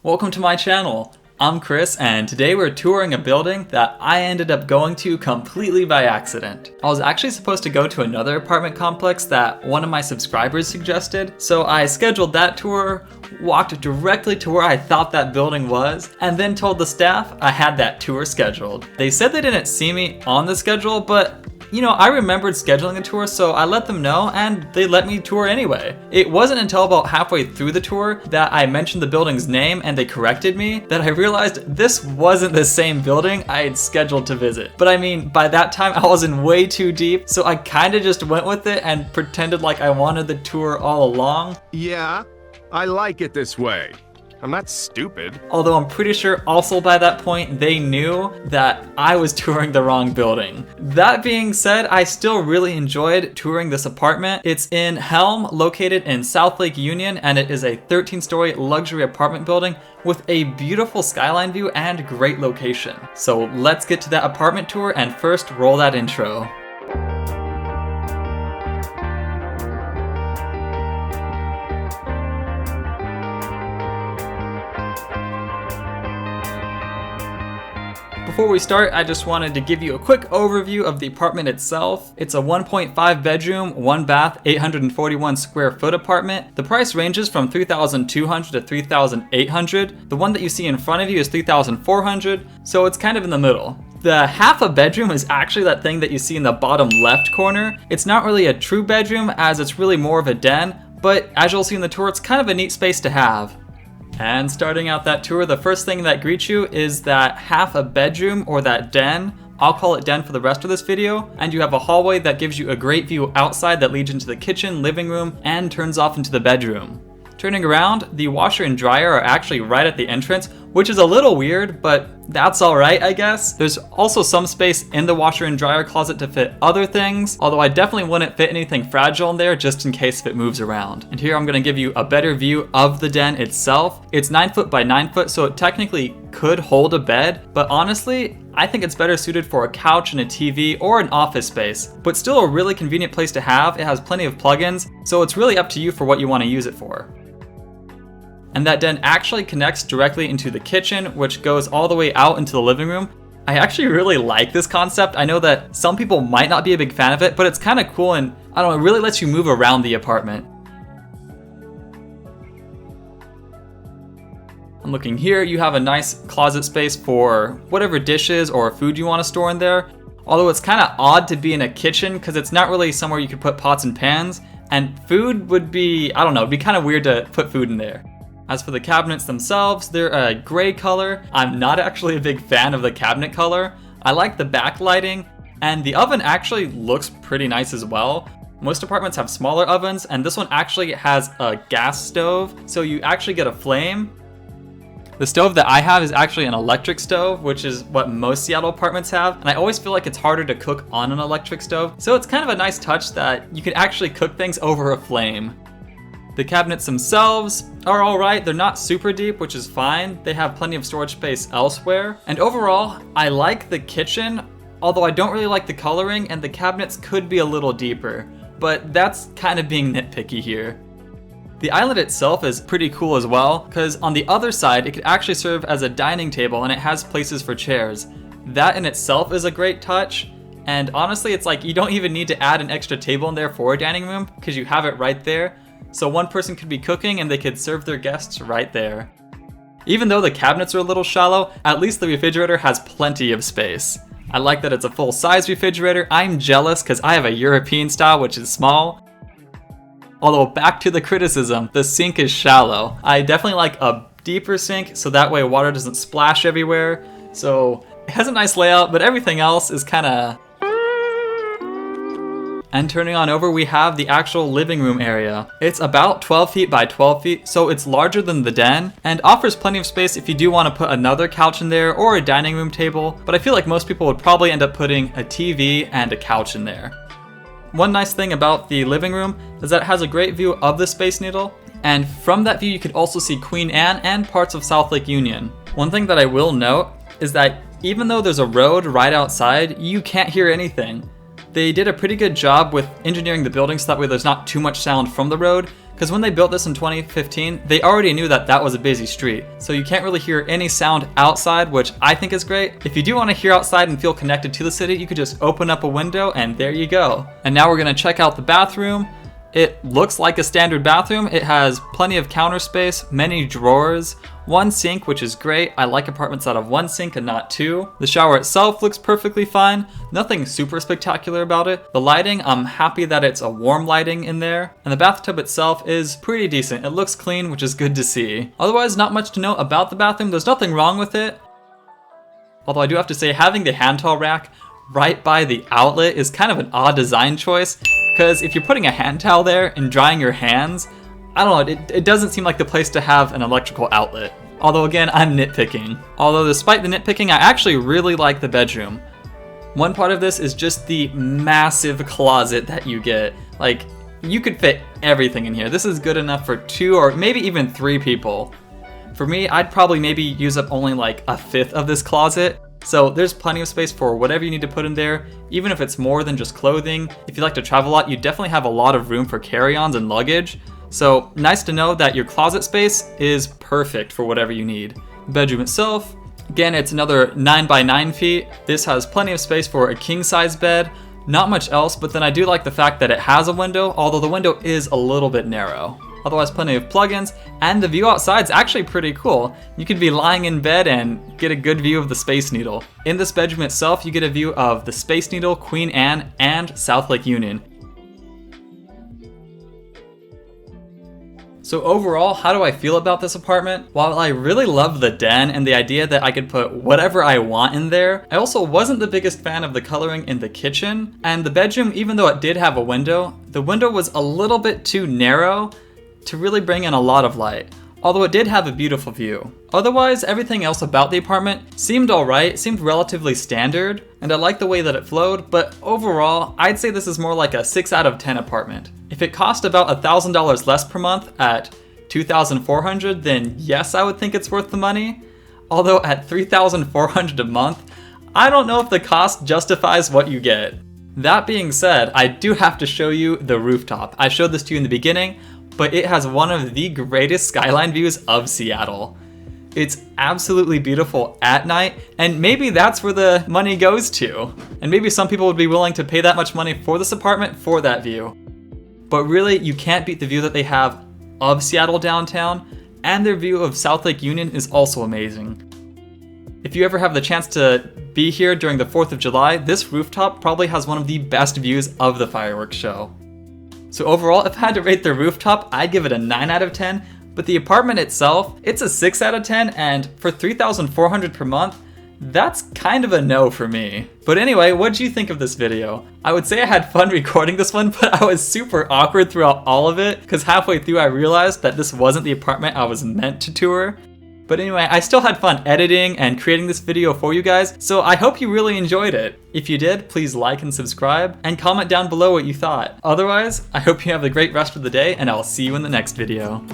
Welcome to my channel. I'm Chris, and today we're touring a building that I ended up going to completely by accident. I was actually supposed to go to another apartment complex that one of my subscribers suggested, so I scheduled that tour, walked directly to where I thought that building was, and then told the staff I had that tour scheduled. They said they didn't see me on the schedule, but I remembered scheduling a tour, so I let them know and they let me tour anyway. It wasn't until about halfway through the tour that I mentioned the building's name and they corrected me that I realized this wasn't the same building I had scheduled to visit. But I mean, by that time I was in way too deep, so I kinda just went with it and pretended like I wanted the tour all along. Yeah, I like it this way. I'm not stupid. Although I'm pretty sure also by that point they knew that I was touring the wrong building. That being said, I still really enjoyed touring this apartment. It's in Helm, located in South Lake Union, and it is a 13-story luxury apartment building with a beautiful skyline view and great location. So let's get to that apartment tour and first roll that intro. Before we start, I just wanted to give you a quick overview of the apartment itself. It's a 1.5 bedroom, 1 bath, 841 square foot apartment. The price ranges from $3,200 to $3,800. The one that you see in front of you is $3,400, so it's kind of in the middle. The half a bedroom is actually that thing that you see in the bottom left corner. It's not really a true bedroom as it's really more of a den, but as you'll see in the tour, it's kind of a neat space to have. And starting out that tour, the first thing that greets you is that half a bedroom, or that den. I'll call it den for the rest of this video. And you have a hallway that gives you a great view outside that leads into the kitchen, living room, and turns off into the bedroom. Turning around, the washer and dryer are actually right at the entrance, which is a little weird, but that's alright, I guess. There's also some space in the washer and dryer closet to fit other things, although I definitely wouldn't fit anything fragile in there just in case if it moves around. And here I'm gonna give you a better view of the den itself. It's 9 foot by 9 foot, so it technically could hold a bed, but honestly, I think it's better suited for a couch and a TV or an office space, but still a really convenient place to have. It has plenty of plugins, so it's really up to you for what you want to use it for. And that den actually connects directly into the kitchen, which goes all the way out into the living room. I actually really like this concept. I know that some people might not be a big fan of it, but it's kind of cool and I don't know, it really lets you move around the apartment. And looking here, you have a nice closet space for whatever dishes or food you want to store in there. Although it's kind of odd to be in a kitchen because it's not really somewhere you could put pots and pans, and food would be, I don't know, it'd be kind of weird to put food in there. As for the cabinets themselves, they're a gray color. I'm not actually a big fan of the cabinet color. I like the backlighting, and the oven actually looks pretty nice as well. Most apartments have smaller ovens, and this one actually has a gas stove, so you actually get a flame. The stove that I have is actually an electric stove, which is what most Seattle apartments have, and I always feel like it's harder to cook on an electric stove, so it's kind of a nice touch that you can actually cook things over a flame. The cabinets themselves are alright, they're not super deep, which is fine. They have plenty of storage space elsewhere. And overall, I like the kitchen, although I don't really like the coloring, and the cabinets could be a little deeper, but that's kind of being nitpicky here. The island itself is pretty cool as well, because on the other side, it could actually serve as a dining table and it has places for chairs. That in itself is a great touch, and honestly, it's like you don't even need to add an extra table in there for a dining room, because you have it right there. So one person could be cooking and they could serve their guests right there. Even though the cabinets are a little shallow, at least the refrigerator has plenty of space. I like that it's a full-size refrigerator. I'm jealous because I have a European style, which is small. Although back to the criticism, the sink is shallow. I definitely like a deeper sink so that way water doesn't splash everywhere. So it has a nice layout, but everything else is kind of... And turning on over, we have the actual living room area. It's about 12 feet by 12 feet, so it's larger than the den, and offers plenty of space if you do want to put another couch in there or a dining room table, but I feel like most people would probably end up putting a TV and a couch in there. One nice thing about the living room is that it has a great view of the Space Needle, and from that view you can also see Queen Anne and parts of South Lake Union. One thing that I will note is that even though there's a road right outside, you can't hear anything. They did a pretty good job with engineering the building so that way there's not too much sound from the road, because when they built this in 2015, they already knew that that was a busy street. So you can't really hear any sound outside, which I think is great. If you do want to hear outside and feel connected to the city, you could just open up a window and there you go. And now we're going to check out the bathroom. It looks like a standard bathroom. It has plenty of counter space, many drawers, one sink, which is great. I like apartments that have one sink and not two. The shower itself looks perfectly fine. Nothing super spectacular about it. The lighting, I'm happy that it's a warm lighting in there. And the bathtub itself is pretty decent. It looks clean, which is good to see. Otherwise, not much to know about the bathroom. There's nothing wrong with it. Although I do have to say, having the hand towel rack right by the outlet is kind of an odd design choice. Because if you're putting a hand towel there and drying your hands, I don't know, it doesn't seem like the place to have an electrical outlet. Although again, I'm nitpicking. Although despite the nitpicking, I actually really like the bedroom. One part of this is just the massive closet that you get. Like, you could fit everything in here. This is good enough for 2 or maybe even 3 people. For me, I'd probably maybe use up only like a fifth of this closet. So there's plenty of space for whatever you need to put in there, even if it's more than just clothing. If you like to travel a lot, you definitely have a lot of room for carry-ons and luggage. So nice to know that your closet space is perfect for whatever you need. The bedroom itself, again, it's another 9 by 9 feet. This has plenty of space for a king-size bed. Not much else, but then I do like the fact that it has a window, although the window is a little bit narrow. Otherwise, plenty of plugins, and the view outside is actually pretty cool. You could be lying in bed and get a good view of the Space Needle. In this bedroom itself, you get a view of the Space Needle, Queen Anne, and South Lake Union. So overall, how do I feel about this apartment? While I really love the den and the idea that I could put whatever I want in there, I also wasn't the biggest fan of the coloring in the kitchen. And the bedroom, even though it did have a window, the window was a little bit too narrow to really bring in a lot of light, although it did have a beautiful view. Otherwise, everything else about the apartment seemed alright, seemed relatively standard, and I liked the way that it flowed, but overall, I'd say this is more like a 6 out of 10 apartment. If it cost about $1,000 less per month at $2,400, then yes, I would think it's worth the money. Although at $3,400 a month, I don't know if the cost justifies what you get. That being said, I do have to show you the rooftop. I showed this to you in the beginning, but it has one of the greatest skyline views of Seattle. It's absolutely beautiful at night, and maybe that's where the money goes to. And maybe some people would be willing to pay that much money for this apartment for that view. But really, you can't beat the view that they have of Seattle downtown, and their view of South Lake Union is also amazing. If you ever have the chance to be here during the 4th of July, this rooftop probably has one of the best views of the fireworks show. So overall, if I had to rate the rooftop, I'd give it a 9 out of 10, but the apartment itself, it's a 6 out of 10, and for $3,400 per month, that's kind of a no for me. But anyway, what did you think of this video? I would say I had fun recording this one, but I was super awkward throughout all of it, because halfway through I realized that this wasn't the apartment I was meant to tour. But anyway, I still had fun editing and creating this video for you guys, so I hope you really enjoyed it. If you did, please like and subscribe, and comment down below what you thought. Otherwise, I hope you have a great rest of the day, and I'll see you in the next video.